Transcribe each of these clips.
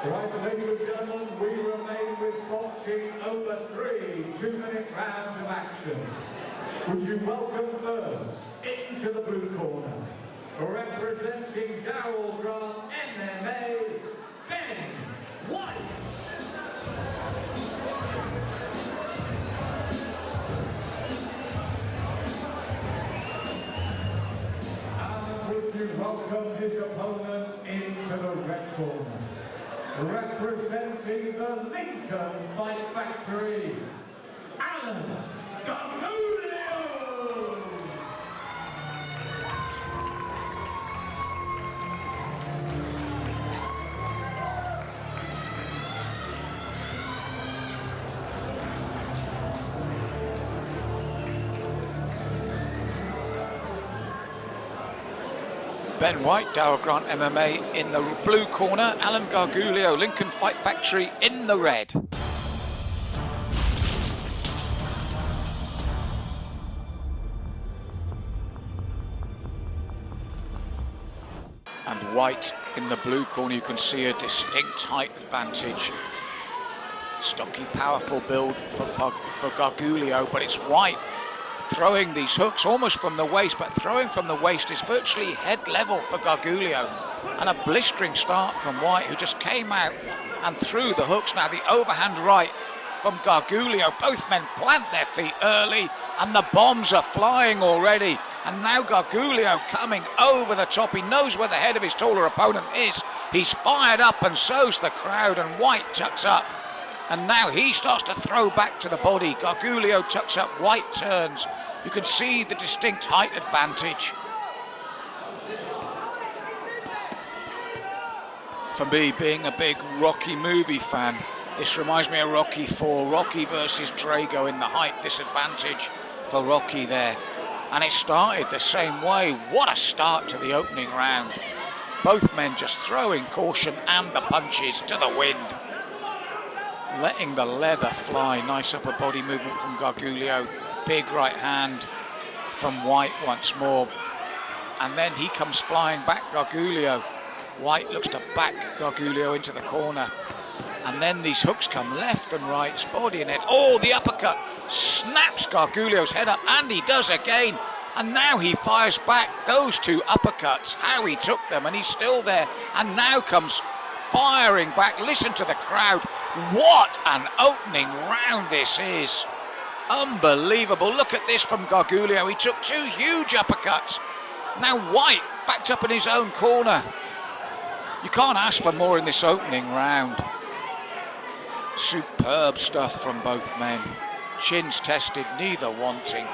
Right, ladies and gentlemen, we remain with boxing over 3 2-minute rounds of action. Would you welcome first, into the blue corner, representing Daryl from MMA, Ben White. And would you welcome his opponent into the red corner, representing the Lincoln Fight Factory, Gargulio. Ben White, Daryl Grant MMA in the blue corner, Alan Gargulio, Lincoln Fight Factory in the red. And White in the blue corner, you can see a distinct height advantage. Stocky, powerful build for Gargulio, but it's White throwing these hooks almost from the waist, but throwing from the waist is virtually head level for Gargulio. And a blistering start from White, who just came out and threw the hooks. Now the overhand right from Gargulio. Both men plant their feet early and the bombs are flying already. And now Gargulio coming over the top. He knows where the head of his taller opponent is. He's fired up and so's the crowd, and White tucks up. And now he starts to throw back to the body. Gargulio tucks up, White turns. You can see the distinct height advantage. For me, being a big Rocky movie fan, this reminds me of Rocky 4. Rocky versus Drago in the height disadvantage for Rocky there. And it started the same way. What a start to the opening round. Both men just throwing caution and the punches to the wind. Letting the leather fly. Nice upper body movement from Gargulio. Big right hand from White once more. And then he comes flying back, Gargulio. White looks to back Gargulio into the corner. And then these hooks come left and right, body and head. Oh, the uppercut snaps Gargulio's head up, and he does again. And now he fires back those two uppercuts. How he took them, and he's still there. And now comes firing back. Listen to the crowd. What an opening round this is. Unbelievable. Look at this from Gargulio. He took two huge uppercuts. Now White backed up in his own corner. You can't ask for more in this opening round. Superb stuff from both men. Chins tested, neither wanting.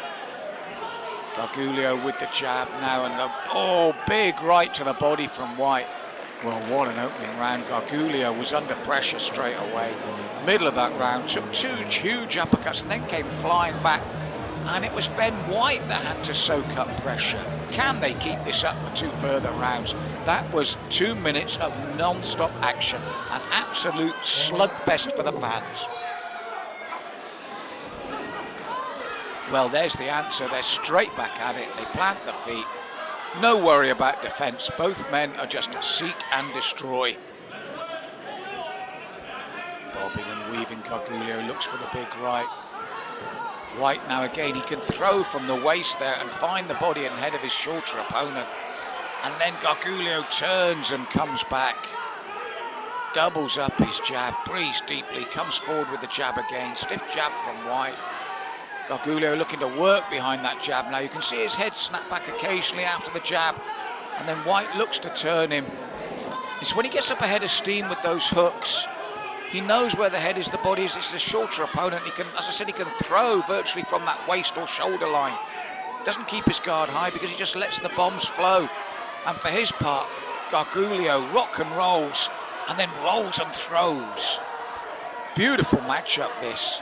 Gargulio with the jab now, and the big right to the body from White. Well, what an opening round. Gargulio was under pressure straight away. Middle of that round, took two huge uppercuts and then came flying back. And it was Ben White that had to soak up pressure. Can they keep this up for 2 further rounds? That was 2 minutes of non-stop action. An absolute slugfest for the fans. Well, there's the answer. They're straight back at it. They plant the feet. No worry about defence. Both men are just seek and destroy. Bobbing and weaving, Gargulio looks for the big right. White now again, he can throw from the waist there and find the body and head of his shorter opponent. And then Gargulio turns and comes back. Doubles up his jab, breathes deeply, comes forward with the jab again. Stiff jab from White. Gargulio looking to work behind that jab. Now you can see his head snap back occasionally after the jab. And then White looks to turn him. It's when he gets up ahead of steam with those hooks. He knows where the head is, the body is. It's the shorter opponent. He can, as I said, he can throw virtually from that waist or shoulder line. Doesn't keep his guard high because he just lets the bombs flow. And for his part, Gargulio rock and rolls and then rolls and throws. Beautiful matchup this.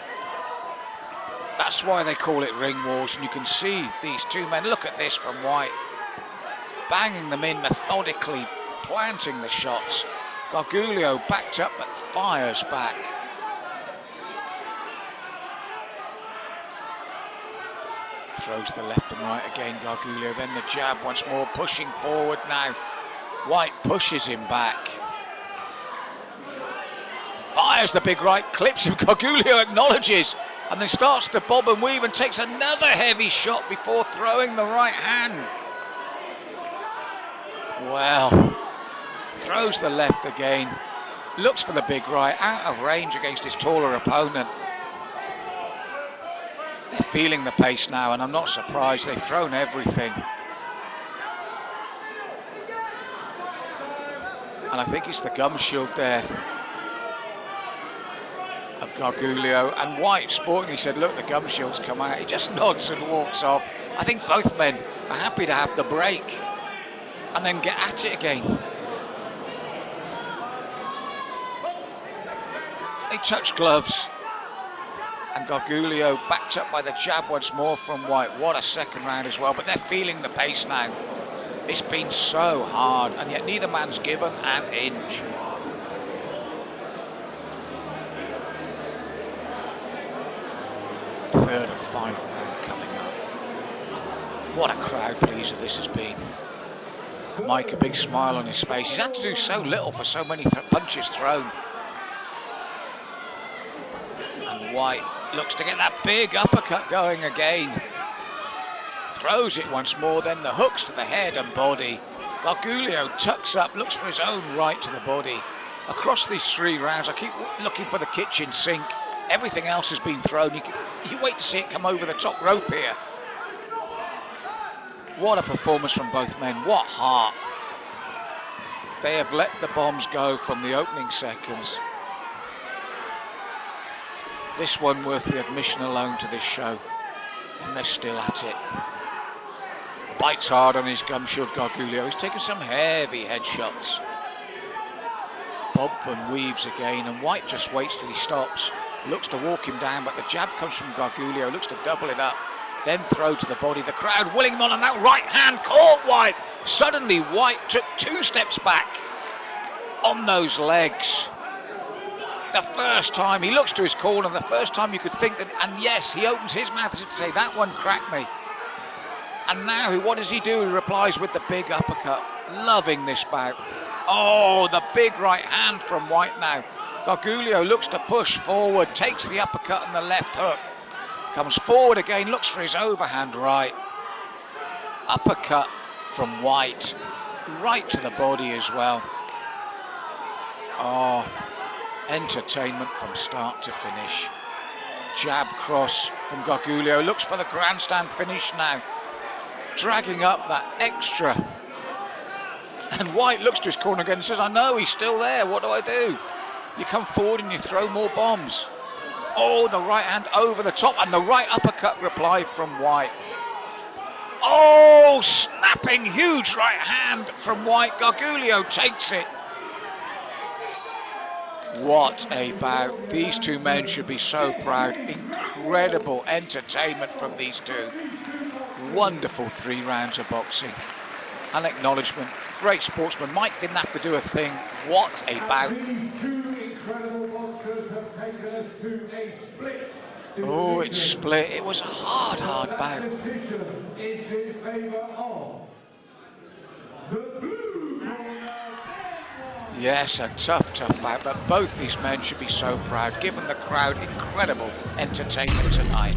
That's why they call it Ringwars. And you can see these two men. Look at this from White. Banging them in methodically, planting the shots. Gargulio backed up but fires back. Throws the left and right again, Gargulio. Then the jab once more, pushing forward now. White pushes him back. fires the big right, clips him. Gargulio acknowledges and then starts to bob and weave and takes another heavy shot before throwing the right hand. Well, throws the left again, looks for the big right, out of range against his taller opponent. They're feeling the pace now, and I'm not surprised. They've thrown everything. And I think it's the gum shield there of Gargulio, and White sportingly said, look, the gum shield's come out. He just nods and walks off. I think both men are happy to have the break and then get at it again. They touch gloves, and Gargulio backed up by the jab once more from White. What a second round as well, but they're feeling the pace now. It's been so hard, and yet neither man's given an inch. Third and final round coming up. What a crowd pleaser this has been. Mike, a big smile on his face. He's had to do so little for so many punches thrown. And White looks to get that big uppercut going again. Throws it once more, then the hooks to the head and body. Gargulio tucks up, looks for his own right to the body. Across these 3 rounds, I keep looking for the kitchen sink. Everything else has been thrown. You wait to see it come over the top rope here. What a performance from both men. What heart. They have let the bombs go from the opening seconds. This one worth the admission alone to this show. And they're still at it. Bites hard on his gum shield, Gargulio. He's taken some heavy headshots. Bob and weaves again, and White just waits till he stops. Looks to walk him down, but the jab comes from Gargulio. Looks to double it up, then throw to the body. The crowd willing him on, and that right hand caught White. Suddenly, White took 2 steps back on those legs. The first time he looks to his corner, the first time you could think that, and yes, he opens his mouth to say, that one cracked me. And now, what does he do? He replies with the big uppercut. Loving this bout. Oh, the big right hand from White now. Gargulio looks to push forward, takes the uppercut and the left hook. Comes forward again, looks for his overhand right. Uppercut from White. Right to the body as well. Oh, entertainment from start to finish. Jab cross from Gargulio. Looks for the grandstand finish now. Dragging up that extra. And White looks to his corner again and says, I know, he's still there. What do I do? You come forward and you throw more bombs. Oh, the right hand over the top and the right uppercut reply from White. Oh, snapping huge right hand from White. Gargulio takes it. What a bout. These 2 men should be so proud. Incredible entertainment from these 2. Wonderful 3 rounds of boxing. An acknowledgement. Great sportsman. Mike didn't have to do a thing. What a bout. These 2 incredible boxers have taken us to a split. Oh, it's split. It was a hard bout. Decision is in favour of the blue corner. Yes, a tough bout, but both these men should be so proud, given the crowd incredible entertainment tonight.